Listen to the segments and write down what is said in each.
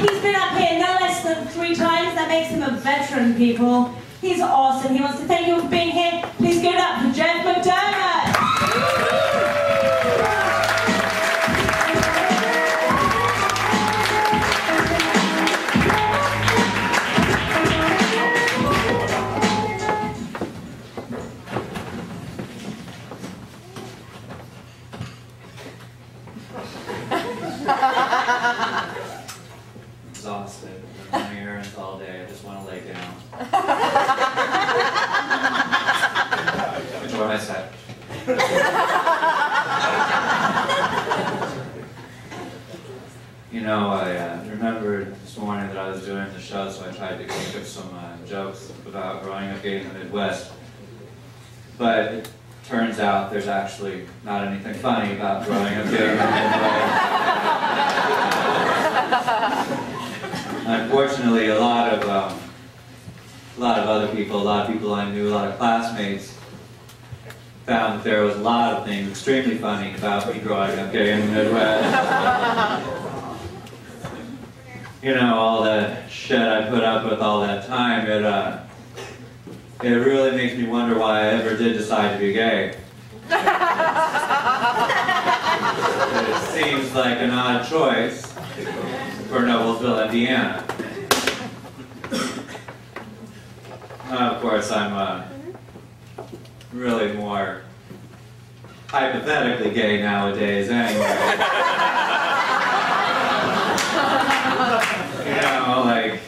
he's been up here no less than 3 times. That makes him a veteran, people. He's awesome. He wants to thank you for being here. Please give it up for Jeff McDermott. Exhausted. I've been running errands all day. I just want to lay down. Enjoy my set. You know, I remembered this morning that I was doing the show, so I tried to think of some jokes about growing up gay in the Midwest. But it turns out there's actually not anything funny about growing up gay in the Midwest. Unfortunately, a lot of other people, a lot of people I knew, a lot of classmates, found that there was a lot of things extremely funny about me growing up gay in the Midwest. You know, all that shit I put up with all that time, it really makes me wonder why I ever did decide to be gay. It seems like an odd choice for Noblesville, Indiana. Of course, I'm really more hypothetically gay nowadays anyway. You know, like,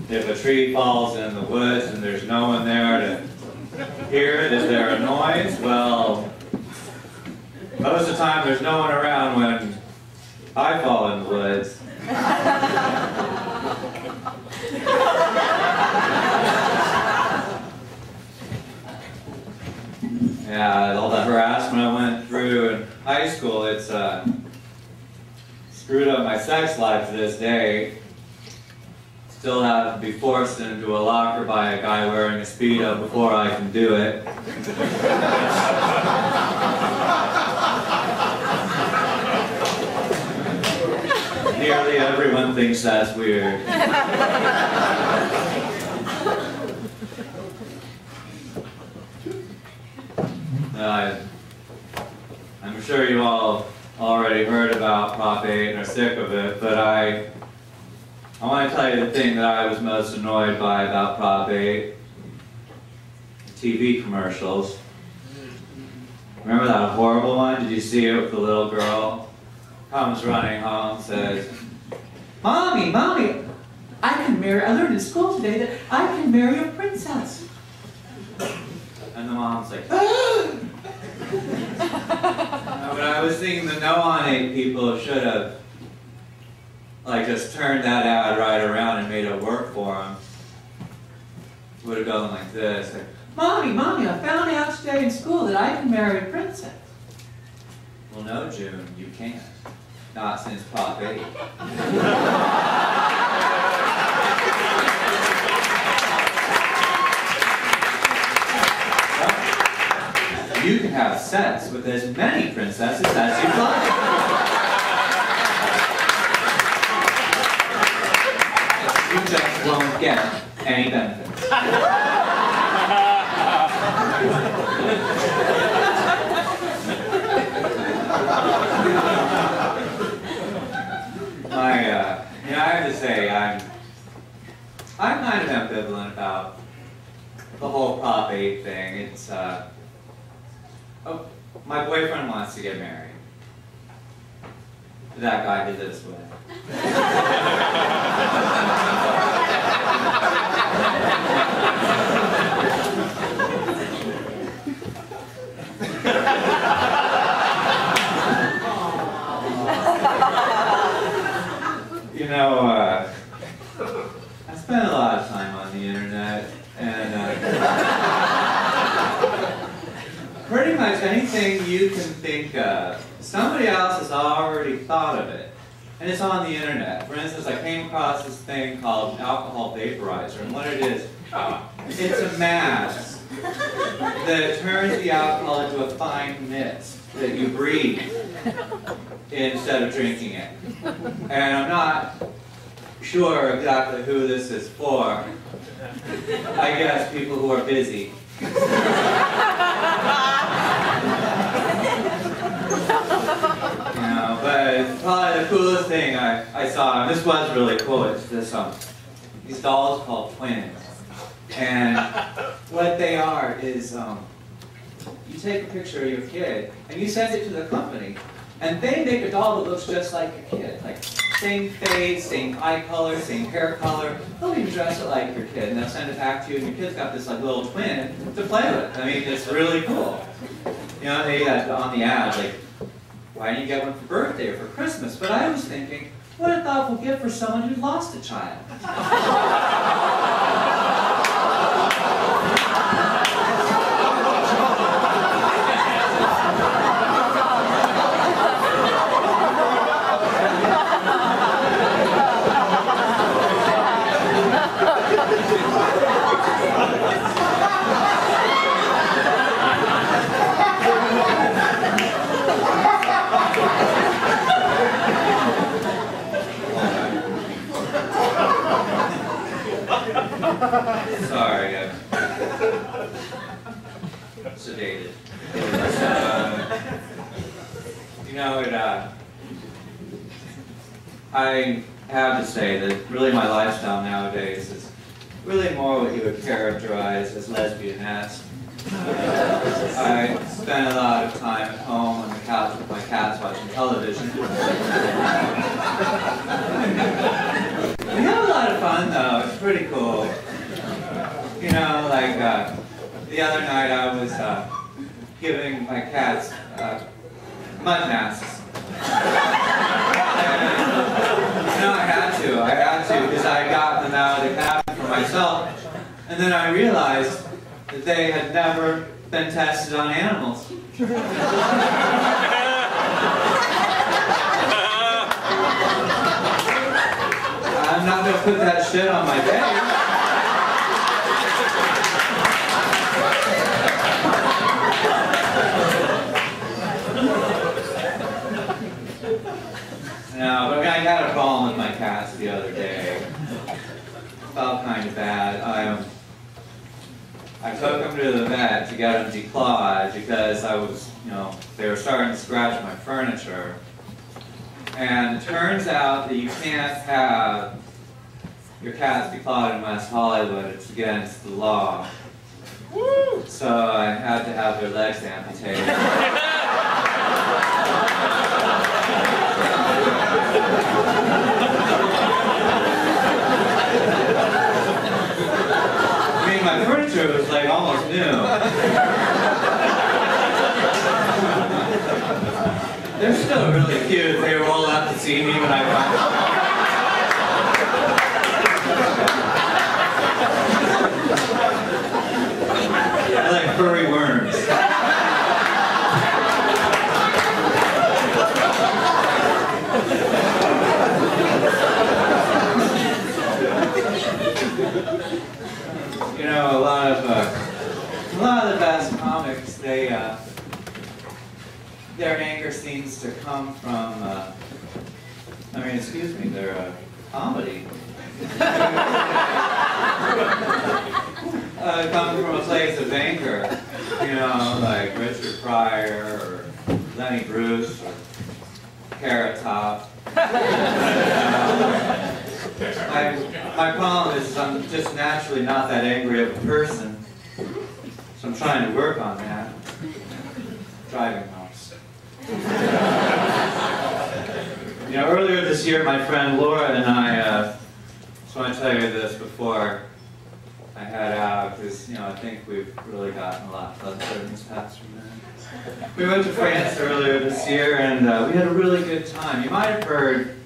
if a tree falls in the woods and there's no one there to hear it, is there a noise? Well, most of the time there's no one around when I fall in the woods. Yeah, all the harassment I went through in high school, it's screwed up my sex life to this day. Still have to be forced into a locker by a guy wearing a Speedo before I can do it. Nearly everyone thinks that's weird. I'm sure you all already heard about Prop 8 and are sick of it, but I want to tell you the thing that I was most annoyed by about Prop 8. TV commercials. Remember that horrible one? Did you see it with the little girl? Comes running home, says, "Mommy, Mommy, I learned in school today that I can marry a princess." And the mom's like, "Ah!" But I was thinking the No on 8 people should have just turned that ad right around and made it work for them. Would have gone like this. Like, "Mommy, Mommy, I found out today in school that I can marry a princess." Well, no, June, you can't. Not since Prop 8. You can have sex with as many princesses as you'd like. You just won't get any benefits. I have to say, I'm kind of ambivalent about the whole Prop 8 thing. It's, oh, my boyfriend wants to get married. That guy who lives with him. You know, I spend a lot of time on the internet, and pretty much anything you can think of, somebody else has already thought of it, and it's on the internet. For instance, I came across this thing called alcohol vaporizer, and what it is, it's a mask that turns the alcohol into a fine mist that you breathe instead of drinking it. And I'm not sure exactly who this is for. I guess people who are busy. But probably the coolest thing I saw, and this was really cool, it's this, these dolls called twins. And what they are is, you take a picture of your kid, and you send it to the company, and they make a doll that looks just like your kid. Like, same face, same eye color, same hair color. They'll even dress it like your kid, and they'll send it back to you, and your kid's got this like little twin to play with. I mean, it's really cool. You know, they had on the ad, like, why didn't you get one for birthday or for Christmas? But I was thinking, what a thoughtful gift for someone who lost a child. Sorry, I'm sedated. You know, I have to say that really my lifestyle nowadays is really more what you would characterize as lesbian-esque. I spend a lot of time at home on the couch with my cats watching television. We have a lot of fun though, it's pretty cool. You know, like the other night I was giving my cats mud masks. And, you know, I had to because I got them out of the cabin for myself. And then I realized that they had never been tested on animals. I'm not going to put that shit on my face. No, but I got a problem with my cats the other day. Felt kind of bad. I took them to the vet to get them declawed because I was, you know, they were starting to scratch my furniture. And it turns out that you can't have your cats declawed in West Hollywood. It's against the law. Woo! So I had to have their legs amputated. I mean, my furniture was like almost new. They're still really cute. They roll out to see me when I come. They're like furry worms. You know, a lot of the best comics, their anger seems to come from, their comedy. Coming from a place of anger, you know, like Richard Pryor or Lenny Bruce or Carrot Top. My problem is I'm just naturally not that angry of a person, so I'm trying to work on that. Driving helps. You know, earlier this year, my friend Laura and I, just want to tell you this before I head out, because, you know, I think we've really gotten a lot closer in this past few minutes. We went to France earlier this year, and we had a really good time. You might have heard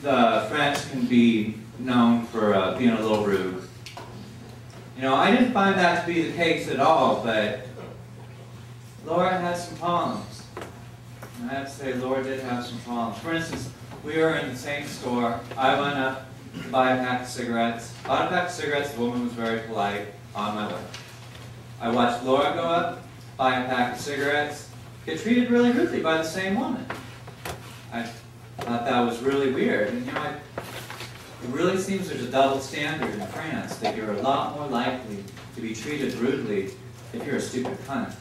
the French can be known for being a little rude. You know, I didn't find that to be the case at all, but Laura had some problems. And I have to say, Laura did have some problems. For instance, we were in the same store. I went up to buy a pack of cigarettes. Bought a pack of cigarettes, the woman was very polite, on my way. I watched Laura go up, buy a pack of cigarettes, get treated really rudely by the same woman. I thought that was really weird. And you know, It really seems there's a double standard in France that you're a lot more likely to be treated rudely if you're a stupid cunt.